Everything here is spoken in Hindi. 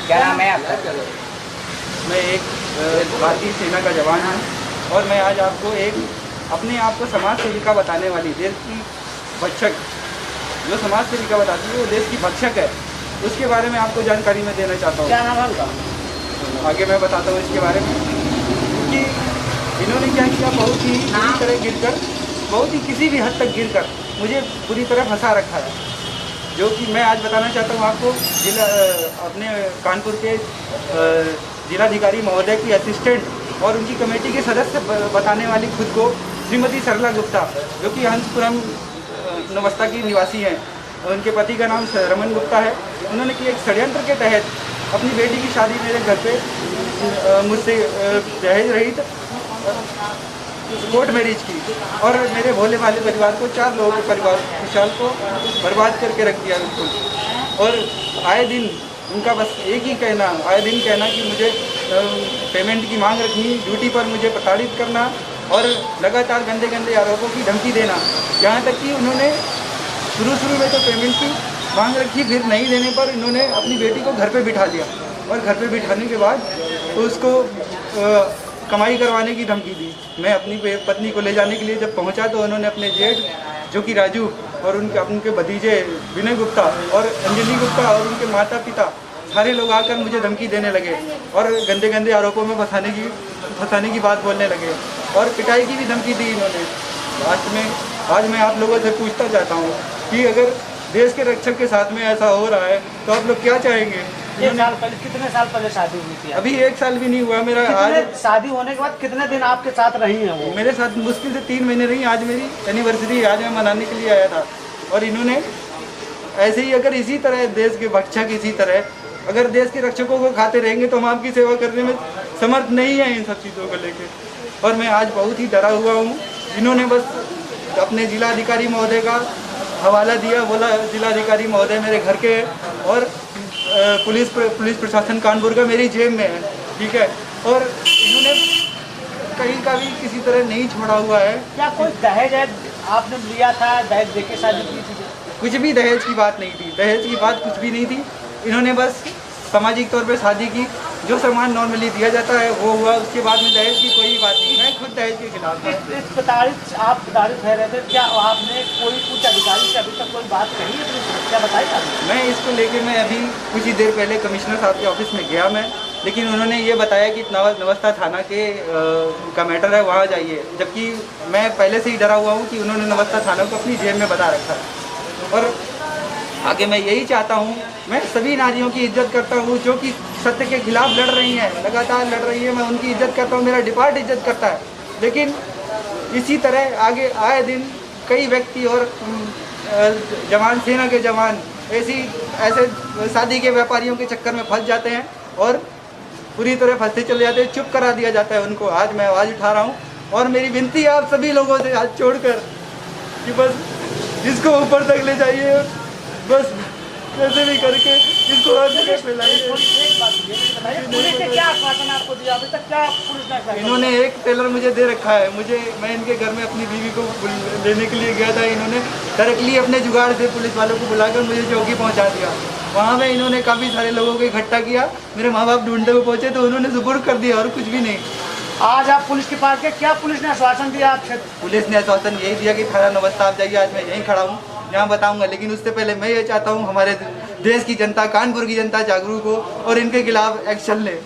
क्या नाम है आपका? मैं एक भारतीय सेना का जवान हूँ और मैं आज आपको एक अपने आप को समाज सेविका बताने वाली, देश की भक्षक, जो समाज सेविका बताती है वो देश की भक्षक है, उसके बारे में आपको जानकारी मैं देना चाहता हूँ। क्या नाम है उनका? आगे मैं बताता हूँ इसके बारे में। क्योंकि इन्होंने क्या किया, बहुत ही बुरी तरह गिरकर, बहुत ही किसी भी हद तक गिरकर मुझे पूरी तरह फंसा रखा है, जो कि मैं आज बताना चाहता हूँ आपको। अपने कानपुर के जिलाधिकारी महोदय की असिस्टेंट और उनकी कमेटी के सदस्य बताने वाली खुद को श्रीमती सरला गुप्ता, जो कि हंसपुरम नवस्था की निवासी हैं। उनके पति का नाम रमन गुप्ता है। उन्होंने कि एक षड्यंत्र के तहत अपनी बेटी की शादी मेरे घर पे मुझसे दहेज रहित कोर्ट मैरिज की और मेरे भोले भाले परिवार को, 4 लोगों के परिवार खुशहाल को बर्बाद करके रख दिया बिल्कुल। और आए दिन उनका बस एक ही कहना, आए दिन कहना कि मुझे पेमेंट की मांग रखनी, ड्यूटी पर मुझे प्रताड़ित करना और लगातार गंदे गंदे आरोपों की धमकी देना। यहाँ तक कि उन्होंने शुरू में तो पेमेंट की मांग रखी, फिर नहीं देने पर इन्होंने अपनी बेटी को घर पे बिठा दिया और घर पे बिठाने के बाद उसको कमाई करवाने की धमकी दी। मैं अपनी पत्नी को ले जाने के लिए जब पहुंचा तो उन्होंने अपने जेठ, जो कि राजू, और उनके भतीजे विनय गुप्ता और अंजलि गुप्ता और उनके माता पिता, सारे लोग आकर मुझे धमकी देने लगे और गंदे गंदे आरोपों में फंसाने की बात बोलने लगे और पिटाई की भी धमकी दी इन्होंने। लास्ट में आज मैं आप लोगों से पूछना चाहता हूँ कि अगर देश के रक्षक के साथ में ऐसा हो रहा है तो आप लोग क्या चाहेंगे? कितने साल पहले शादी हुई थी? अभी 1 साल भी नहीं हुआ मेरा। आज शादी होने के बाद कितने दिन आपके साथ रही हैं वो? मेरे साथ मुश्किल से 3 महीने रही। आज मेरी एनिवर्सरी, आज मैं मनाने के लिए आया था और इन्होंने ऐसे ही, अगर इसी तरह देश के भक्षक इसी तरह अगर देश के रक्षकों को खाते रहेंगे तो हम आपकी सेवा करने में समर्थ नहीं है इन सब चीज़ों को लेकर। और मैं आज बहुत ही डरा हुआ हूँ। इन्होंने बस अपने जिलाधिकारी महोदय का हवाला दिया, बोला जिलाधिकारी महोदय मेरे घर के और पुलिस प्रशासन कानपुर का मेरी जेब में है, ठीक है। और इन्होंने कहीं का भी किसी तरह नहीं छोड़ा हुआ है। क्या कोई दहेज आपने लिया था? दहेज देके शादी की थी? कुछ भी दहेज की बात नहीं थी, दहेज की बात कुछ भी नहीं थी। इन्होंने बस सामाजिक तौर पे शादी की, जो सामान नॉर्मली दिया जाता है वो हुआ, उसके बाद में दहेज की कोई बात नहीं। मैं खुद दहेज के खिलाफ हूँ। आप प्रताड़ित रह रहे थे, क्या आपने कोई कुछ अधिकारी से अभी तक कोई बात कही है? क्या बताई आपने? मैं इसको लेके मैं अभी कुछ ही देर पहले कमिश्नर साहब के ऑफिस में गया मैं, लेकिन उन्होंने ये बताया कि नवस्था थाना के का मैटर है, वहाँ जाइए। जबकि मैं पहले से ही डरा हुआ हूँ कि उन्होंने नवस्था थाना को अपनी जेब में बता रखा है। और आगे मैं यही चाहता हूँ, मैं सभी नारियों की इज्जत करता हूँ जो कि सत्य के खिलाफ लड़ रही हैं, लगातार लड़ रही है। मैं उनकी इज्जत करता हूँ, मेरा डिपार्ट इज्जत करता है। लेकिन इसी तरह आगे आए दिन कई व्यक्ति और जवान, सेना के जवान ऐसे शादी के व्यापारियों के चक्कर में फंस जाते हैं और पूरी तरह फंसते चले जाते हैं, चुप करा दिया जाता है उनको। आज मैं आवाज़ उठा रहा हूँ और मेरी विनती है आप सभी लोगों से हाथ छोड़कर कि बस इसको ऊपर तक ले जाइए, बस कैसे भी करके इसको फैलाइए। इन्होंने एक टेलर मुझे दे रखा है, मैं इनके घर में अपनी बीवी को लेने के लिए गया था। इन्होंने डायरेक्टली अपने जुगाड़ से पुलिस वालों को बुलाकर मुझे चौकी पहुंचा दिया। वहाँ में इन्होंने काफ़ी सारे लोगों को इकट्ठा किया, मेरे माँ बाप ढूंढते हुए पहुँचे तो उन्होंने सुपुर्द कर दिया और कुछ भी नहीं। आज आप पुलिस के पास गए, क्या पुलिस ने आश्वासन दिया आपसे? पुलिस ने आश्वासन यही दिया कि थाना नवस्था आप जाइए। आज मैं यहीं खड़ा हूँ, यहाँ बताऊंगा। लेकिन उससे पहले मैं ये चाहता हूँ हमारे देश की जनता, कानपुर की जनता जागरूक हो और इनके खिलाफ एक्शन ले।